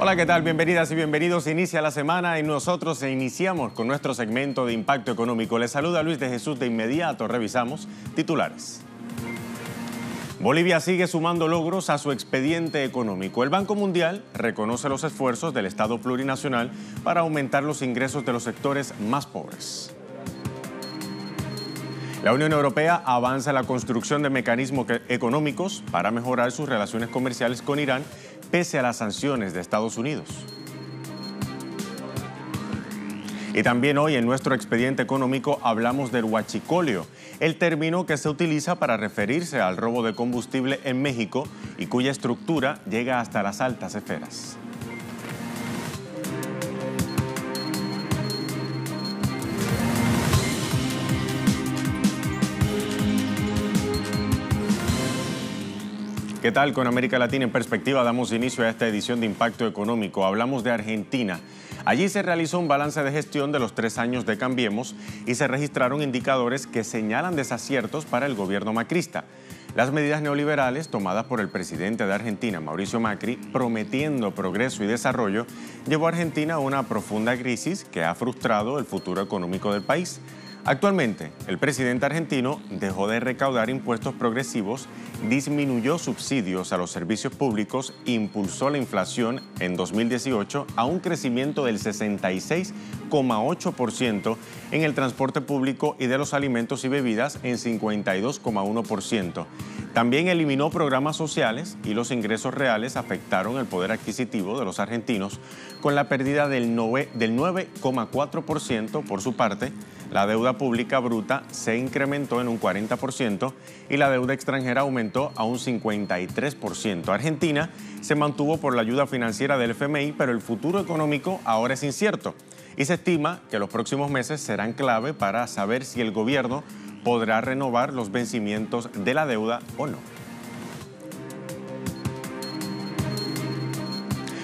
Hola, ¿qué tal? Bienvenidas y bienvenidos. Inicia la semana y nosotros iniciamos con nuestro segmento de Impacto Económico. Les saluda Luis de Jesús. De inmediato revisamos titulares. Bolivia sigue sumando logros a su expediente económico. El Banco Mundial reconoce los esfuerzos del Estado plurinacional para aumentar los ingresos de los sectores más pobres. La Unión Europea avanza en la construcción de mecanismos económicos para mejorar sus relaciones comerciales con Irán, pese a las sanciones de Estados Unidos. Y también hoy en nuestro expediente económico hablamos del huachicoleo, el término que se utiliza para referirse al robo de combustible en México y cuya estructura llega hasta las altas esferas. ¿Qué tal? Con América Latina en perspectiva damos inicio a esta edición de Impacto Económico. Hablamos de Argentina. Allí se realizó un balance de gestión de los 3 años de Cambiemos y se registraron indicadores que señalan desaciertos para el gobierno macrista. Las medidas neoliberales tomadas por el presidente de Argentina, Mauricio Macri, prometiendo progreso y desarrollo, llevó a Argentina a una profunda crisis que ha frustrado el futuro económico del país. Actualmente, el presidente argentino dejó de recaudar impuestos progresivos, disminuyó subsidios a los servicios públicos, impulsó la inflación en 2018 a un crecimiento del 66,8% en el transporte público y de los alimentos y bebidas en 52,1%. También eliminó programas sociales y los ingresos reales afectaron el poder adquisitivo de los argentinos con la pérdida del 9,4%. Por su parte, la deuda pública bruta se incrementó en un 40% y la deuda extranjera aumentó a un 53%. Argentina se mantuvo por la ayuda financiera del FMI, pero el futuro económico ahora es incierto y se estima que los próximos meses serán clave para saber si el gobierno podrá renovar los vencimientos de la deuda o no.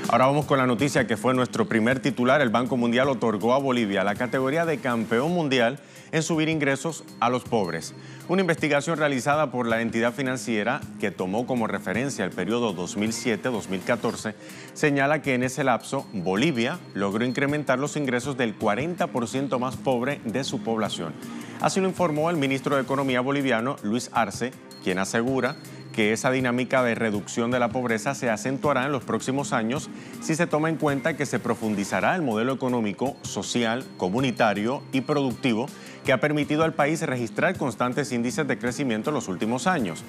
Ahora vamos con la noticia que fue nuestro primer titular. El Banco Mundial otorgó a Bolivia la categoría de campeón mundial en subir ingresos a los pobres. Una investigación realizada por la entidad financiera que tomó como referencia el periodo 2007-2014 señala que en ese lapso Bolivia logró incrementar los ingresos del 40% más pobre de su población. Así lo informó el ministro de Economía boliviano, Luis Arce, quien asegura que esa dinámica de reducción de la pobreza se acentuará en los próximos años si se toma en cuenta que se profundizará el modelo económico, social, comunitario y productivo que ha permitido al país registrar constantes índices de crecimiento en los últimos años.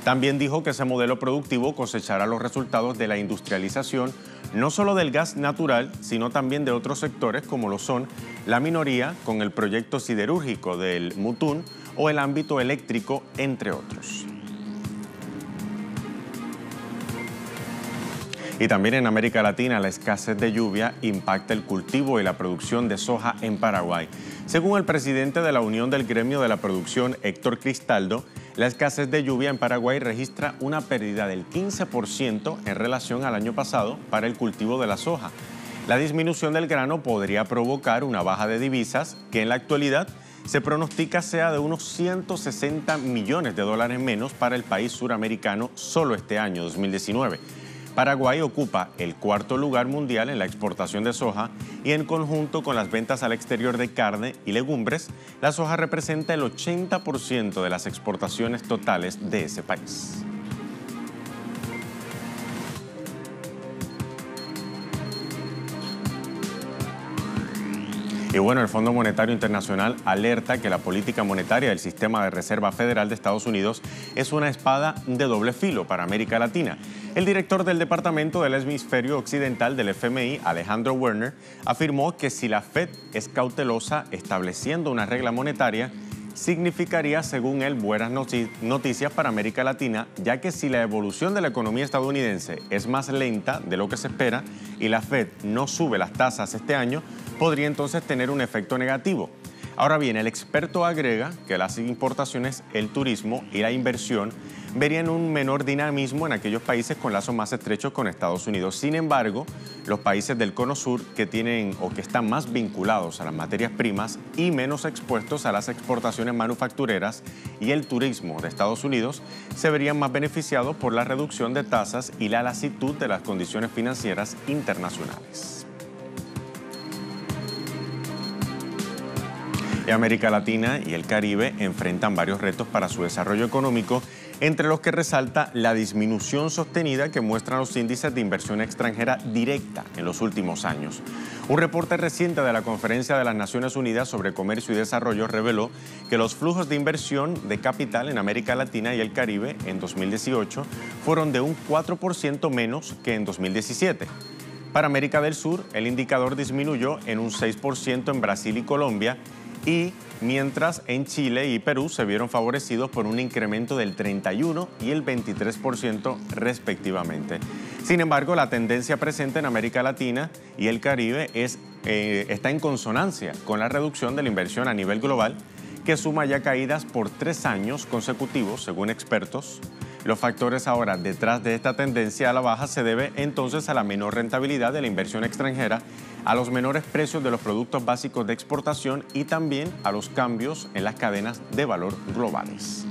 También dijo que ese modelo productivo cosechará los resultados de la industrialización, no solo del gas natural, sino también de otros sectores como lo son la minería con el proyecto siderúrgico del Mutún o el ámbito eléctrico, entre otros. Y también en América Latina, la escasez de lluvia impacta el cultivo y la producción de soja en Paraguay. Según el presidente de la Unión del Gremio de la Producción, Héctor Cristaldo, la escasez de lluvia en Paraguay registra una pérdida del 15% en relación al año pasado para el cultivo de la soja. La disminución del grano podría provocar una baja de divisas que en la actualidad se pronostica sea de unos 160 millones de dólares menos para el país suramericano solo este año 2019. Paraguay ocupa el 4º lugar mundial en la exportación de soja y en conjunto con las ventas al exterior de carne y legumbres, la soja representa el 80% de las exportaciones totales de ese país. Y bueno, el Fondo Monetario Internacional alerta que la política monetaria del Sistema de Reserva Federal de Estados Unidos es una espada de doble filo para América Latina. El director del Departamento del Hemisferio Occidental del FMI, Alejandro Werner, afirmó que si la Fed es cautelosa estableciendo una regla monetaria, significaría, según él, buenas noticias para América Latina, ya que si la evolución de la economía estadounidense es más lenta de lo que se espera y la Fed no sube las tasas este año, podría entonces tener un efecto negativo. Ahora bien, el experto agrega que las importaciones, el turismo y la inversión verían un menor dinamismo en aquellos países con lazos más estrechos con Estados Unidos. Sin embargo, los países del Cono Sur que tienen o que están más vinculados a las materias primas y menos expuestos a las exportaciones manufactureras y el turismo de Estados Unidos se verían más beneficiados por la reducción de tasas y la lasitud de las condiciones financieras internacionales. América Latina y el Caribe enfrentan varios retos para su desarrollo económico, entre los que resalta la disminución sostenida que muestran los índices de inversión extranjera directa en los últimos años. Un reporte reciente de la Conferencia de las Naciones Unidas sobre Comercio y Desarrollo reveló que los flujos de inversión de capital en América Latina y el Caribe en 2018 fueron de un 4% menos que en 2017. Para América del Sur, el indicador disminuyó en un 6% en Brasil y Colombia, y mientras en Chile y Perú se vieron favorecidos por un incremento del 31% y el 23% respectivamente. Sin embargo, la tendencia presente en América Latina y el Caribe está en consonancia con la reducción de la inversión a nivel global, que suma ya caídas por 3 años consecutivos, según expertos. Los factores ahora detrás de esta tendencia a la baja se debe entonces a la menor rentabilidad de la inversión extranjera, a los menores precios de los productos básicos de exportación y también a los cambios en las cadenas de valor globales.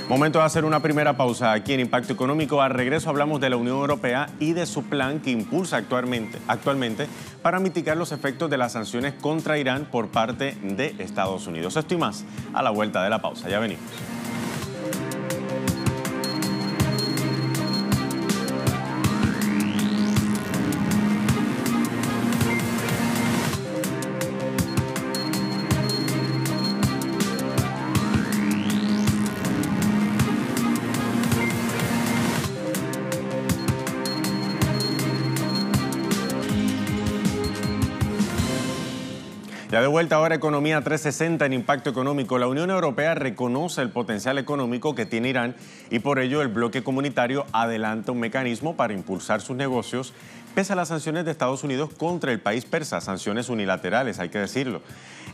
Momento de hacer una primera pausa aquí en Impacto Económico. Al regreso hablamos de la Unión Europea y de su plan que impulsa actualmente para mitigar los efectos de las sanciones contra Irán por parte de Estados Unidos. Esto y más a la vuelta de la pausa. Ya venimos. Ya de vuelta ahora Economía 360 en Impacto Económico. La Unión Europea reconoce el potencial económico que tiene Irán y por ello el bloque comunitario adelanta un mecanismo para impulsar sus negocios pese a las sanciones de Estados Unidos contra el país persa, sanciones unilaterales, hay que decirlo.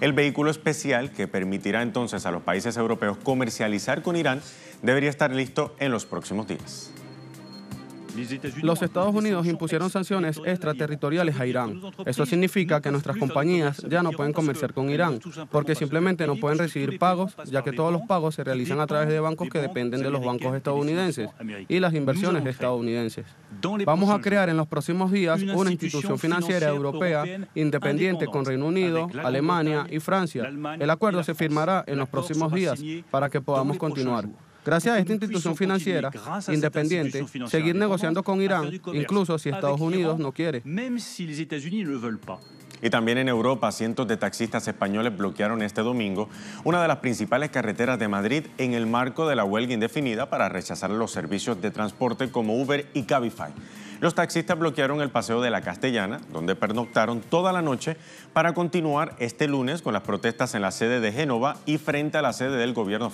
El vehículo especial que permitirá entonces a los países europeos comercializar con Irán debería estar listo en los próximos días. Los Estados Unidos impusieron sanciones extraterritoriales a Irán. Eso significa que nuestras compañías ya no pueden comerciar con Irán, porque simplemente no pueden recibir pagos, ya que todos los pagos se realizan a través de bancos que dependen de los bancos estadounidenses y las inversiones estadounidenses. Vamos a crear en los próximos días una institución financiera europea independiente con Reino Unido, Alemania y Francia. El acuerdo se firmará en los próximos días para que podamos continuar. Gracias a esta institución financiera independiente, seguir negociando con Irán, incluso si Estados Unidos no quiere. Y también en Europa, cientos de taxistas españoles bloquearon este domingo una de las principales carreteras de Madrid en el marco de la huelga indefinida para rechazar los servicios de transporte como Uber y Cabify. Los taxistas bloquearon el Paseo de la Castellana, donde pernoctaron toda la noche para continuar este lunes con las protestas en la sede de Génova y frente a la sede del gobierno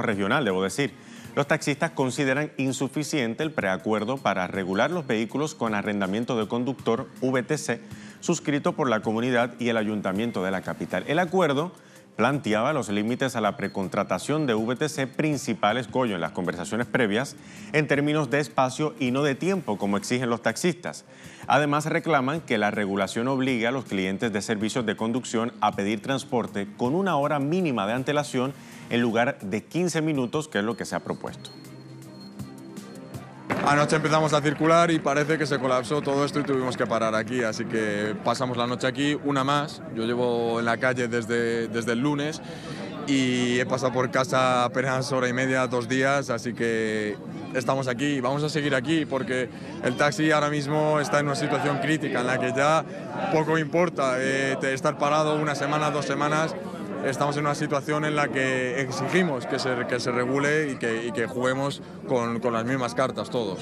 regional, debo decir. Los taxistas consideran insuficiente el preacuerdo para regular los vehículos con arrendamiento de conductor VTC, suscrito por la comunidad y el ayuntamiento de la capital. El acuerdo planteaba los límites a la precontratación de VTC principales, Goyo, en las conversaciones previas, en términos de espacio y no de tiempo, como exigen los taxistas. Además, reclaman que la regulación obligue a los clientes de servicios de conducción a pedir transporte con una hora mínima de antelación en lugar de 15 minutos, que es lo que se ha propuesto. Anoche empezamos a circular y parece que se colapsó todo esto y tuvimos que parar aquí, así que pasamos la noche aquí, una más. Yo llevo en la calle desde el lunes y he pasado por casa apenas hora y media, 2 días, así que estamos aquí y vamos a seguir aquí porque el taxi ahora mismo está en una situación crítica en la que ya poco importa estar parado una semana, 2 semanas. Estamos en una situación en la que exigimos que se regule y que juguemos con las mismas cartas todos.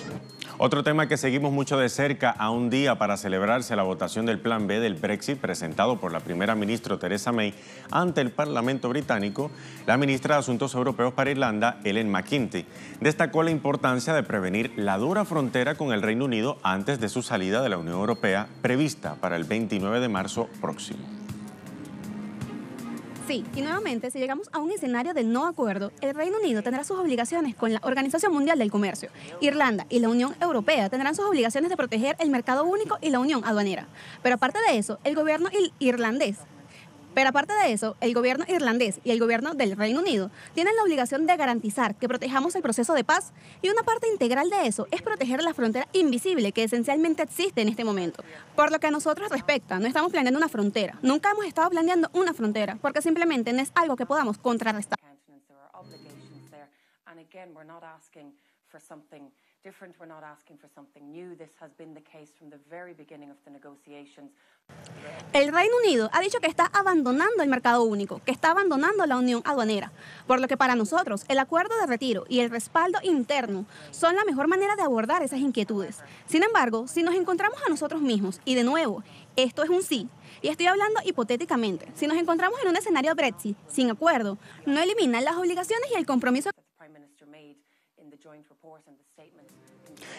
Otro tema que seguimos mucho de cerca a un día para celebrarse la votación del Plan B del Brexit presentado por la primera ministra Theresa May ante el Parlamento británico, la ministra de Asuntos Europeos para Irlanda, Ellen McEntee, destacó la importancia de prevenir la dura frontera con el Reino Unido antes de su salida de la Unión Europea prevista para el 29 de marzo próximo. Sí, y nuevamente, si llegamos a un escenario de no acuerdo, el Reino Unido tendrá sus obligaciones con la Organización Mundial del Comercio. Irlanda y la Unión Europea tendrán sus obligaciones de proteger el mercado único y la unión aduanera. Pero aparte de eso, el gobierno irlandés y el gobierno del Reino Unido tienen la obligación de garantizar que protejamos el proceso de paz, y una parte integral de eso es proteger la frontera invisible que esencialmente existe en este momento. Por lo que a nosotros respecta, no estamos planeando una frontera, nunca hemos estado planeando una frontera, porque simplemente no es algo que podamos contrarrestar. El Reino Unido ha dicho que está abandonando el mercado único, que está abandonando la unión aduanera, por lo que para nosotros el acuerdo de retiro y el respaldo interno son la mejor manera de abordar esas inquietudes. Sin embargo, si nos encontramos a nosotros mismos, y de nuevo, esto es un sí, y estoy hablando hipotéticamente, si nos encontramos en un escenario Brexit sin acuerdo, no eliminan las obligaciones y el compromiso.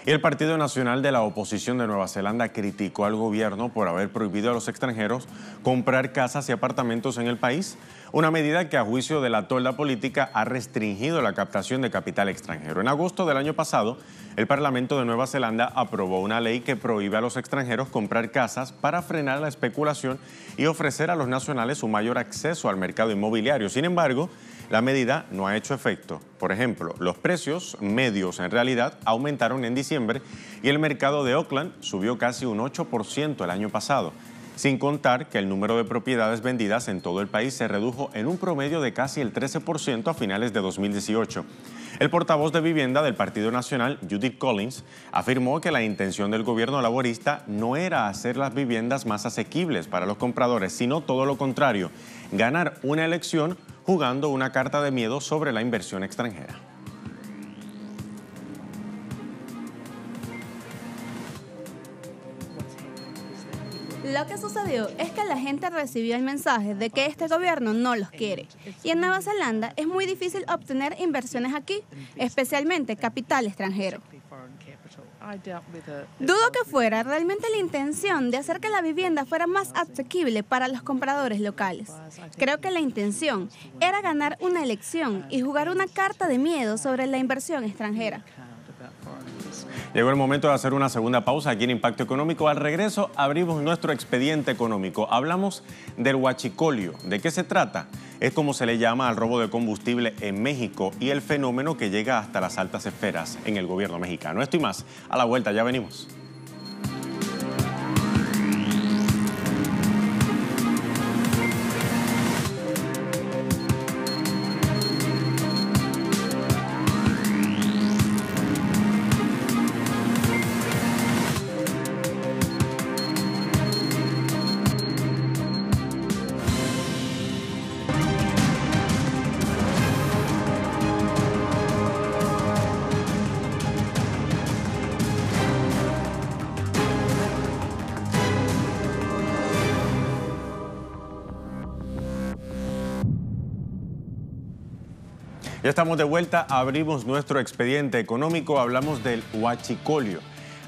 Y el Partido Nacional de la Oposición de Nueva Zelanda criticó al gobierno por haber prohibido a los extranjeros comprar casas y apartamentos en el país, una medida que a juicio de la tolda política ha restringido la captación de capital extranjero. En agosto del año pasado, el Parlamento de Nueva Zelanda aprobó una ley que prohíbe a los extranjeros comprar casas para frenar la especulación y ofrecer a los nacionales un mayor acceso al mercado inmobiliario. Sin embargo, la medida no ha hecho efecto. Por ejemplo, los precios medios en realidad aumentaron en diciembre y el mercado de Auckland subió casi un 8% el año pasado, sin contar que el número de propiedades vendidas en todo el país se redujo en un promedio de casi el 13% a finales de 2018. El portavoz de Vivienda del Partido Nacional, Judith Collins, afirmó que la intención del gobierno laborista no era hacer las viviendas más asequibles para los compradores, sino todo lo contrario, ganar una elección jugando una carta de miedo sobre la inversión extranjera. Lo que sucedió es que la gente recibió el mensaje de que este gobierno no los quiere. Y en Nueva Zelanda es muy difícil obtener inversiones aquí, especialmente capital extranjero. Dudo que fuera realmente la intención de hacer que la vivienda fuera más asequible para los compradores locales. Creo que la intención era ganar una elección y jugar una carta de miedo sobre la inversión extranjera. Llegó el momento de hacer una segunda pausa aquí en Impacto Económico. Al regreso abrimos nuestro expediente económico. Hablamos del huachicolio. ¿De qué se trata? Es como se le llama al robo de combustible en México y el fenómeno que llega hasta las altas esferas en el gobierno mexicano. Esto y más. A la vuelta, ya venimos. Ya estamos de vuelta, abrimos nuestro expediente económico, hablamos del huachicolio.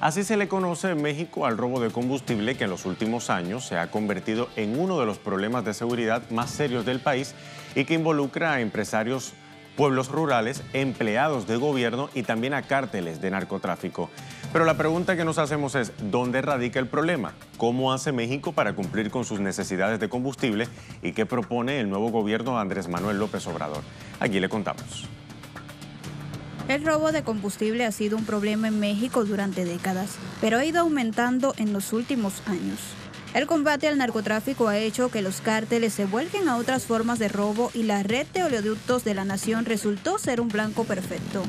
Así se le conoce en México al robo de combustible que en los últimos años se ha convertido en uno de los problemas de seguridad más serios del país y que involucra a empresarios, pueblos rurales, empleados de gobierno y también a cárteles de narcotráfico. Pero la pregunta que nos hacemos es, ¿dónde radica el problema? ¿Cómo hace México para cumplir con sus necesidades de combustible? ¿Y qué propone el nuevo gobierno de Andrés Manuel López Obrador? Aquí le contamos. El robo de combustible ha sido un problema en México durante décadas, pero ha ido aumentando en los últimos años. El combate al narcotráfico ha hecho que los cárteles se vuelquen a otras formas de robo y la red de oleoductos de la nación resultó ser un blanco perfecto.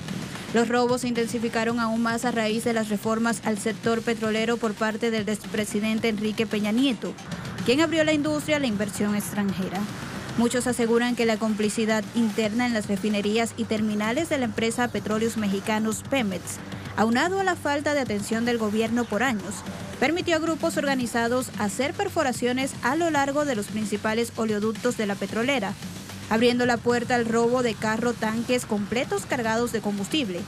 Los robos se intensificaron aún más a raíz de las reformas al sector petrolero por parte del expresidente Enrique Peña Nieto, quien abrió la industria a la inversión extranjera. Muchos aseguran que la complicidad interna en las refinerías y terminales de la empresa Petróleos Mexicanos Pemex aunado a la falta de atención del gobierno por años, permitió a grupos organizados hacer perforaciones a lo largo de los principales oleoductos de la petrolera, abriendo la puerta al robo de carro-tanques completos cargados de combustible.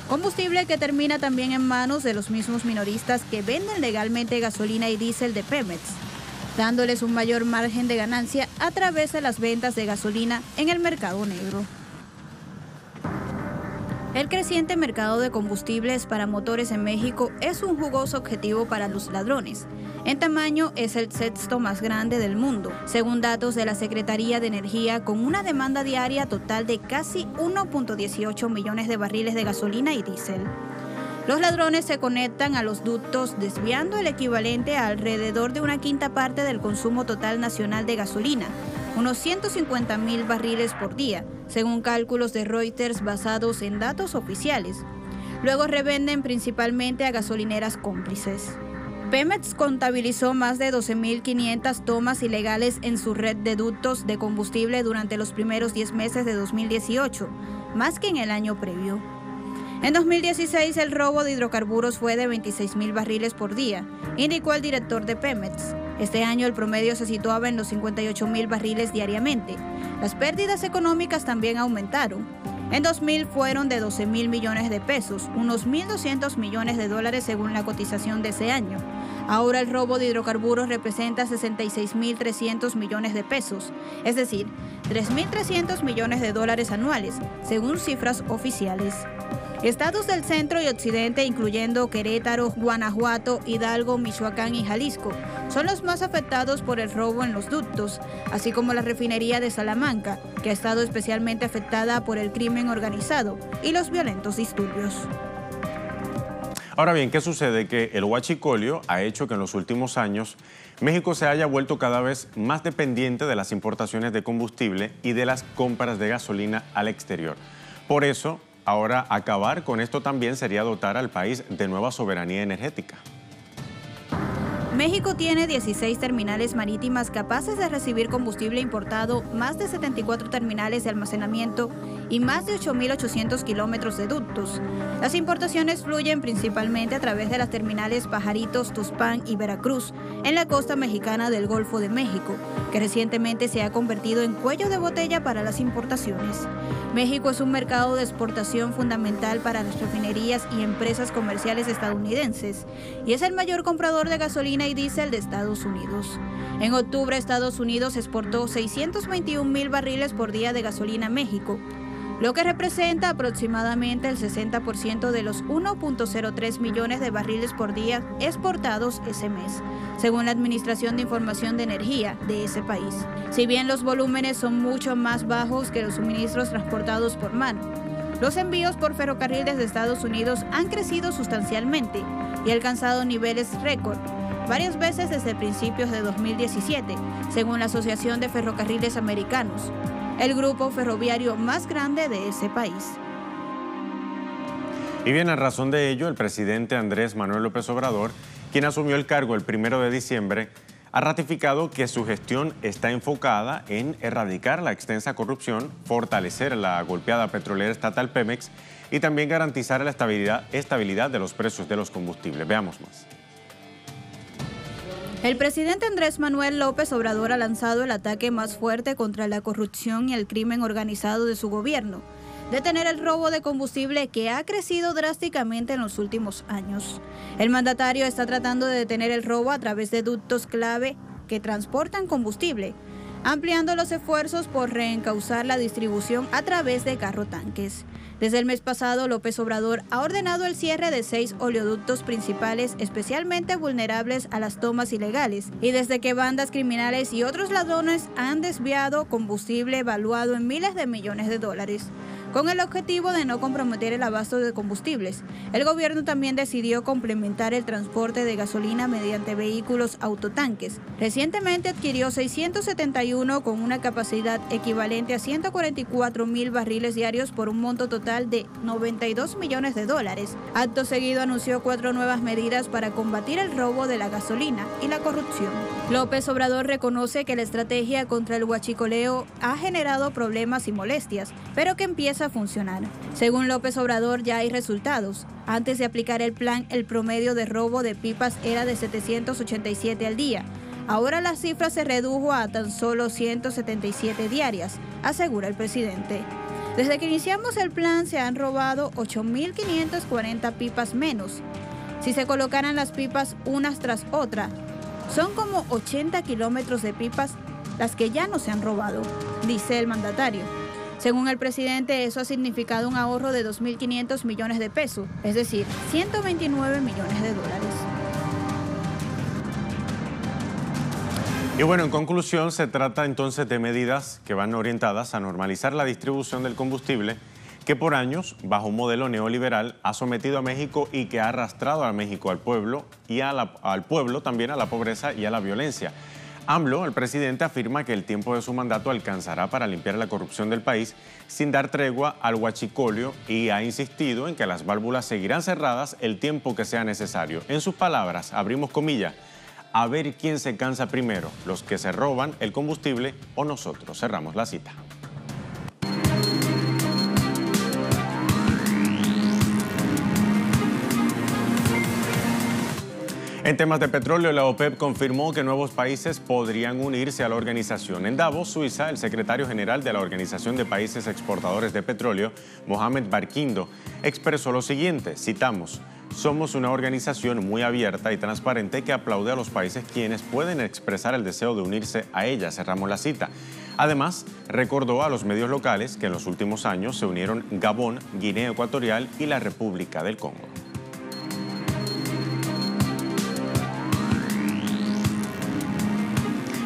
Combustible que termina también en manos de los mismos minoristas que venden legalmente gasolina y diésel de Pemex, dándoles un mayor margen de ganancia a través de las ventas de gasolina en el mercado negro. El creciente mercado de combustibles para motores en México es un jugoso objetivo para los ladrones. En tamaño es el sexto más grande del mundo, según datos de la Secretaría de Energía, con una demanda diaria total de casi 1.18 millones de barriles de gasolina y diésel. Los ladrones se conectan a los ductos desviando el equivalente a alrededor de una quinta parte del consumo total nacional de gasolina, unos 150.000 barriles por día, según cálculos de Reuters basados en datos oficiales. Luego revenden principalmente a gasolineras cómplices. Pemex contabilizó más de 12.500 tomas ilegales en su red de ductos de combustible durante los primeros 10 meses de 2018, más que en el año previo. En 2016, el robo de hidrocarburos fue de 26.000 barriles por día, indicó el director de Pemex. Este año el promedio se situaba en los 58.000 barriles diariamente. Las pérdidas económicas también aumentaron. En 2000 fueron de 12.000 millones de pesos, unos 1.200 millones de dólares según la cotización de ese año. Ahora el robo de hidrocarburos representa 66.300 millones de pesos, es decir, 3.300 millones de dólares anuales, según cifras oficiales. Estados del centro y occidente, incluyendo Querétaro, Guanajuato, Hidalgo, Michoacán y Jalisco, son los más afectados por el robo en los ductos, así como la refinería de Salamanca, que ha estado especialmente afectada por el crimen organizado y los violentos disturbios. Ahora bien, ¿qué sucede? Que el huachicoleo ha hecho que en los últimos años México se haya vuelto cada vez más dependiente de las importaciones de combustible y de las compras de gasolina al exterior. Por eso, ahora acabar con esto también sería dotar al país de nueva soberanía energética. México tiene 16 terminales marítimas capaces de recibir combustible importado, más de 74 terminales de almacenamiento y más de 8.800 kilómetros de ductos. Las importaciones fluyen principalmente a través de las terminales Pajaritos, Tuxpan y Veracruz, en la costa mexicana del Golfo de México, que recientemente se ha convertido en cuello de botella para las importaciones. México es un mercado de exportación fundamental para las refinerías y empresas comerciales estadounidenses y es el mayor comprador de gasolina y diésel de Estados Unidos. En octubre, Estados Unidos exportó 621.000 barriles por día de gasolina a México, lo que representa aproximadamente el 60% de los 1.03 millones de barriles por día exportados ese mes, según la Administración de Información de Energía de ese país. Si bien los volúmenes son mucho más bajos que los suministros transportados por mano, los envíos por ferrocarril desde Estados Unidos han crecido sustancialmente y alcanzado niveles récord varias veces desde principios de 2017, según la Asociación de Ferrocarriles Americanos, el grupo ferroviario más grande de ese país. Y bien, a razón de ello, el presidente Andrés Manuel López Obrador, quien asumió el cargo el 1 de diciembre, ha ratificado que su gestión está enfocada en erradicar la extensa corrupción, fortalecer la golpeada petrolera estatal Pemex y también garantizar la estabilidad de los precios de los combustibles. Veamos más. El presidente Andrés Manuel López Obrador ha lanzado el ataque más fuerte contra la corrupción y el crimen organizado de su gobierno, detener el robo de combustible que ha crecido drásticamente en los últimos años. El mandatario está tratando de detener el robo a través de ductos clave que transportan combustible, ampliando los esfuerzos por reencauzar la distribución a través de carro-tanques. Desde el mes pasado, López Obrador ha ordenado el cierre de 6 oleoductos principales especialmente vulnerables a las tomas ilegales, y desde que bandas criminales y otros ladrones han desviado combustible evaluado en miles de millones de dólares. Con el objetivo de no comprometer el abasto de combustibles, el gobierno también decidió complementar el transporte de gasolina mediante vehículos autotanques. Recientemente adquirió 671 con una capacidad equivalente a 144.000 barriles diarios por un monto total de 92 millones de dólares. Acto seguido anunció 4 nuevas medidas para combatir el robo de la gasolina y la corrupción. López Obrador reconoce que la estrategia contra el huachicoleo ha generado problemas y molestias, pero que empieza a funcionar. Según López Obrador, ya hay resultados. Antes de aplicar el plan, el promedio de robo de pipas era de 787 al día. Ahora la cifra se redujo a tan solo 177 diarias, asegura el presidente. Desde que iniciamos el plan se han robado 8.540 pipas menos. Si se colocaran las pipas unas tras otra, son como 80 kilómetros de pipas las que ya no se han robado, dice el mandatario. Según el presidente, eso ha significado un ahorro de 2.500 millones de pesos, es decir, 129 millones de dólares. Y bueno, en conclusión, se trata entonces de medidas que van orientadas a normalizar la distribución del combustible que por años, bajo un modelo neoliberal, ha sometido a México y que ha arrastrado a México al pueblo y al pueblo también a la pobreza y a la violencia. AMLO, el presidente, afirma que el tiempo de su mandato alcanzará para limpiar la corrupción del país sin dar tregua al huachicoleo y ha insistido en que las válvulas seguirán cerradas el tiempo que sea necesario. En sus palabras, abrimos comillas, a ver quién se cansa primero, los que se roban el combustible o nosotros. Cerramos la cita. En temas de petróleo, la OPEP confirmó que nuevos países podrían unirse a la organización. En Davos, Suiza, el secretario general de la Organización de Países Exportadores de Petróleo, Mohamed Barkindo, expresó lo siguiente, citamos, somos una organización muy abierta y transparente que aplaude a los países quienes pueden expresar el deseo de unirse a ella. Cerramos la cita. Además, recordó a los medios locales que en los últimos años se unieron Gabón, Guinea Ecuatorial y la República del Congo.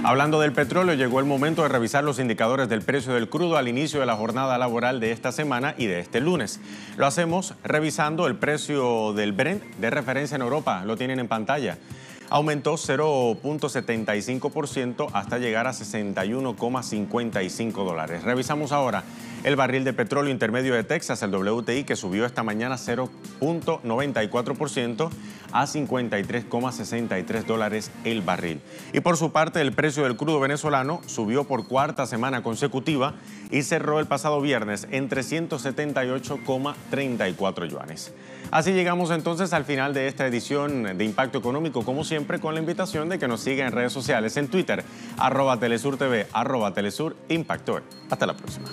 Hablando del petróleo, llegó el momento de revisar los indicadores del precio del crudo al inicio de la jornada laboral de esta semana y de este lunes. Lo hacemos revisando el precio del Brent de referencia en Europa. Lo tienen en pantalla. Aumentó 0.75% hasta llegar a $61,55. Revisamos ahora el barril de petróleo intermedio de Texas, el WTI, que subió esta mañana 0.94% a $53,63 el barril. Y por su parte, el precio del crudo venezolano subió por cuarta semana consecutiva y cerró el pasado viernes en 378,34 yuanes. Así llegamos entonces al final de esta edición de Impacto Económico, como siempre con la invitación de que nos siga en redes sociales, en Twitter, @TelesurTV, @TelesurImpactor. Hasta la próxima.